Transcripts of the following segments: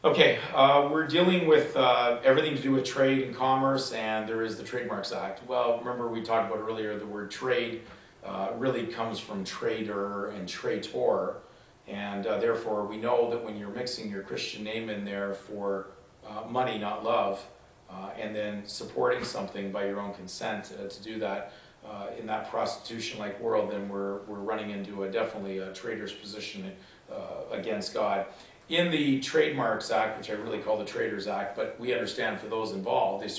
Okay, we're dealing with everything to do with trade and commerce, and there is the Trademarks Act. Well, remember we talked about earlier the word trade really comes from trader and traitor, and therefore we know that when you're mixing your Christian name in there for money, not love, and then supporting something by your own consent to do that in that prostitution-like world, then we're running into definitely a trader's position against God. In the Trademarks Act, which I really call the Traders Act, but we understand for those involved, it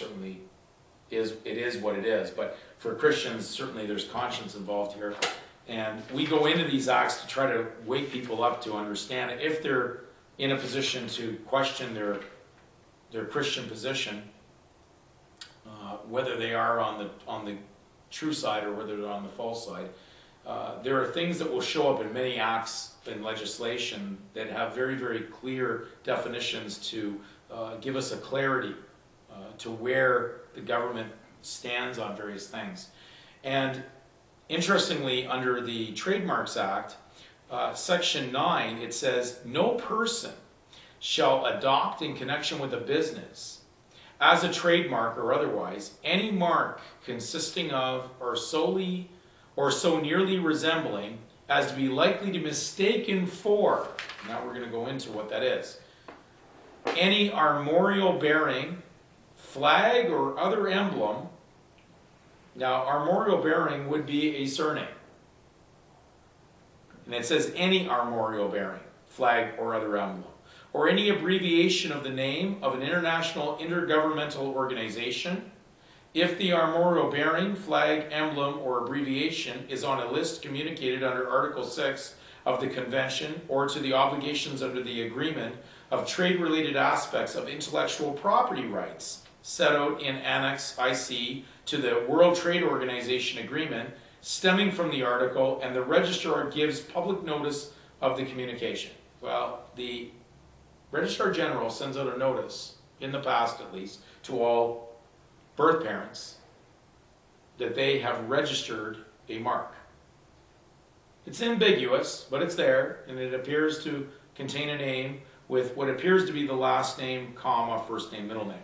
is what it is. But for Christians, certainly there's conscience involved here. And we go into these acts to try to wake people up to understand it. If they're in a position to question their Christian position, whether they are on the true side or whether they're on the false side, there are things that will show up in many acts in legislation that have very, very clear definitions to give us a clarity to where the government stands on various things. And interestingly, under the Trademarks Act, Section 9, it says, "No person shall adopt in connection with a business, as a trademark or otherwise, any mark consisting of or solely or so nearly resembling as to be likely to be mistaken for," now we're going to go into what that is, "any armorial bearing, flag or other emblem." Now armorial bearing would be a surname. And it says any armorial bearing, flag or other emblem, or any abbreviation of the name of an international intergovernmental organization, if the armorial bearing, flag, emblem, or abbreviation is on a list communicated under Article 6 of the Convention or to the obligations under the Agreement of trade-related aspects of intellectual property rights set out in Annex IC to the World Trade Organization Agreement stemming from the article, and the registrar gives public notice of the communication. Well, the Registrar General sends out a notice, in the past at least, to all birth parents that they have registered a mark. It's ambiguous, but it's there, and it appears to contain a name with what appears to be the last name, comma, first name, middle name.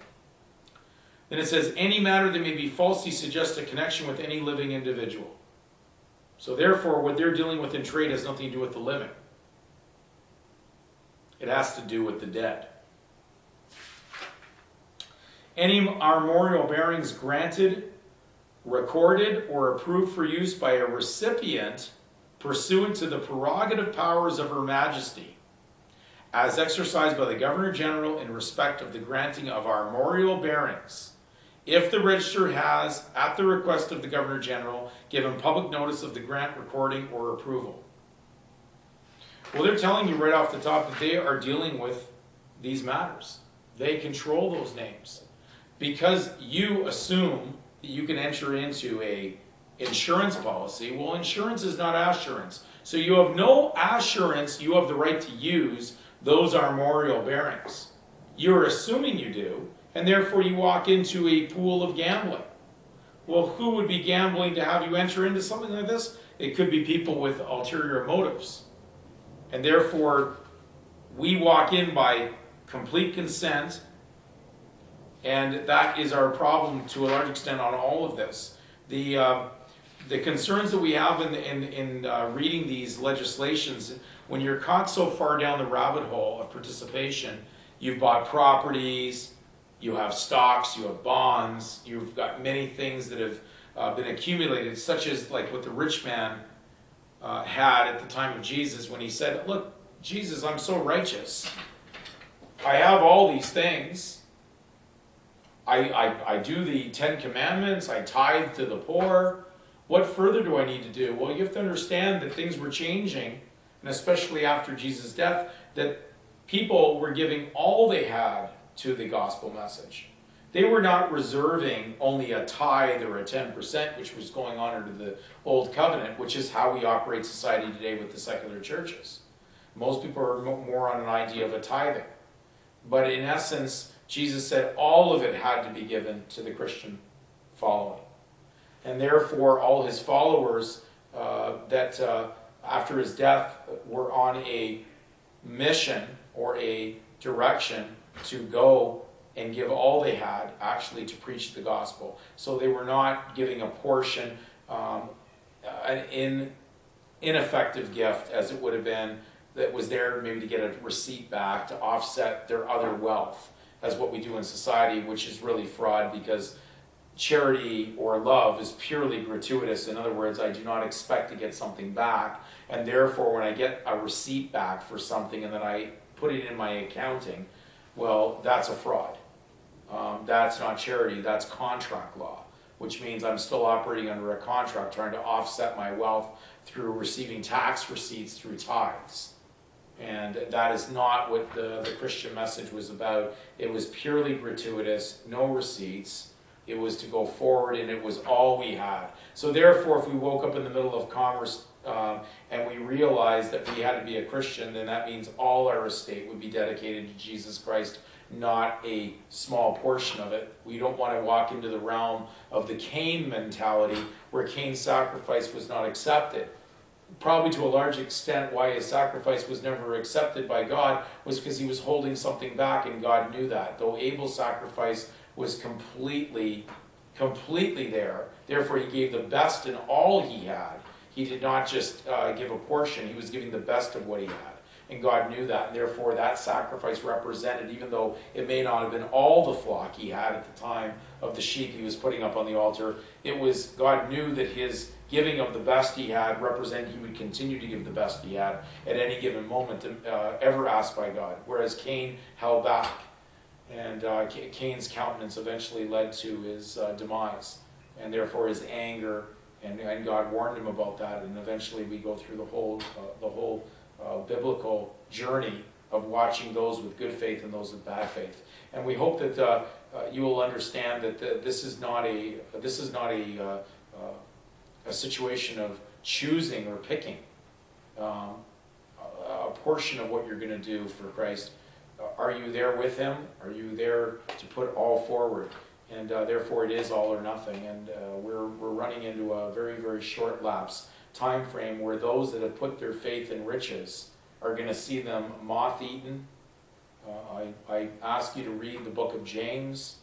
Then it says, any matter that may be falsely suggest a connection with any living individual. So therefore, what they're dealing with in trade has nothing to do with the living. It has to do with the dead. Any armorial bearings granted, recorded, or approved for use by a recipient pursuant to the prerogative powers of Her Majesty, as exercised by the Governor General in respect of the granting of armorial bearings, if the Register has, at the request of the Governor General, given public notice of the grant, recording, or approval. Well, they're telling you right off the top that they are dealing with these matters. They control those names. Because you assume that you can enter into a insurance policy, well, insurance is not assurance. So you have no assurance you have the right to use those armorial bearings. You're assuming you do, and therefore you walk into a pool of gambling. Well, who would be gambling to have you enter into something like this? It could be people with ulterior motives. And therefore, we walk in by complete consent, and that is our problem to a large extent on all of this. The concerns that we have in reading these legislations, when you're caught so far down the rabbit hole of participation, you've bought properties, you have stocks, you have bonds, you've got many things that have been accumulated, such as like what the rich man had at the time of Jesus when he said, look, Jesus, I'm so righteous. I have all these things. I do the 10 Commandments. I tithe to the poor. What further do I need to do? Well, you have to understand that things were changing, and especially after Jesus' death, that people were giving all they had to the gospel message. They were not reserving only a tithe or a 10%, which was going on under the Old Covenant, which is how we operate society today with the secular churches. Most people are more on an idea of a tithing. But in essence, Jesus said all of it had to be given to the Christian following. And therefore, all his followers after his death were on a mission or a direction to go and give all they had actually to preach the gospel. So they were not giving a portion, an ineffective gift as it would have been, that was there maybe to get a receipt back to offset their other wealth, as what we do in society, which is really fraud, because charity or love is purely gratuitous. In other words, I do not expect to get something back, and therefore when I get a receipt back for something and then I put it in my accounting, well, that's a fraud. That's not charity, that's contract law, which means I'm still operating under a contract, trying to offset my wealth through receiving tax receipts through tithes. And that is not what the Christian message was about. It was purely gratuitous, no receipts. It was to go forward, and it was all we had. So therefore, if we woke up in the middle of commerce and we realized that we had to be a Christian, then that means all our estate would be dedicated to Jesus Christ, not a small portion of it. We don't want to walk into the realm of the Cain mentality, where Cain's sacrifice was not accepted. Probably to a large extent why his sacrifice was never accepted by God was because he was holding something back, and God knew that. Though Abel's sacrifice was completely there, therefore he gave the best in all he had. He did not just give a portion, he was giving the best of what he had. And God knew that, and therefore that sacrifice represented, even though it may not have been all the flock he had at the time of the sheep he was putting up on the altar, it was, God knew that his giving of the best he had represented he would continue to give the best he had at any given moment, ever asked by God, whereas Cain held back. And Cain's countenance eventually led to his demise, and therefore his anger, and God warned him about that. And eventually we go through the whole biblical journey of watching those with good faith and those with bad faith. And we hope that you will understand that this is not a situation of choosing or picking a portion of what you're going to do for Christ. Are you there with him? Are you there to put all forward? And therefore it is all or nothing. And we're running into a very, very short lapse time frame where those that have put their faith in riches are going to see them moth-eaten. I ask you to read the book of James.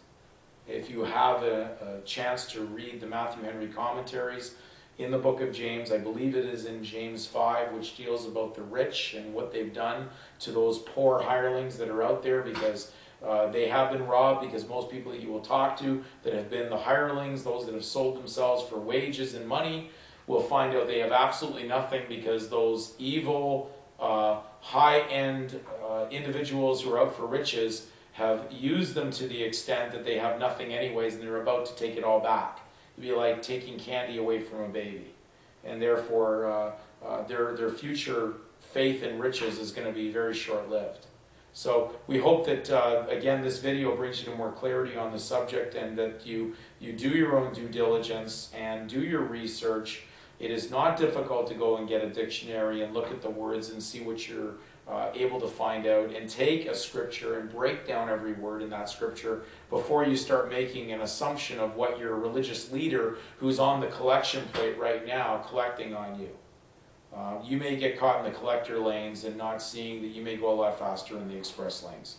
If you have a chance to read the Matthew Henry commentaries in the book of James, I believe it is in James 5, which deals about the rich and what they've done to those poor hirelings that are out there, because they have been robbed. Because most people that you will talk to that have been the hirelings, those that have sold themselves for wages and money, will find out they have absolutely nothing, because those evil, high-end individuals who are out for riches have used them to the extent that they have nothing anyways, and they're about to take it all back. It'd be like taking candy away from a baby. And therefore, their future faith in riches is going to be very short-lived. So we hope that, again, this video brings you to more clarity on the subject, and that you do your own due diligence and do your research. It is not difficult to go and get a dictionary and look at the words and see what you're able to find out, and take a scripture and break down every word in that scripture before you start making an assumption of what your religious leader, who's on the collection plate right now, collecting on you. You may get caught in the collector lanes and not seeing that you may go a lot faster in the express lanes.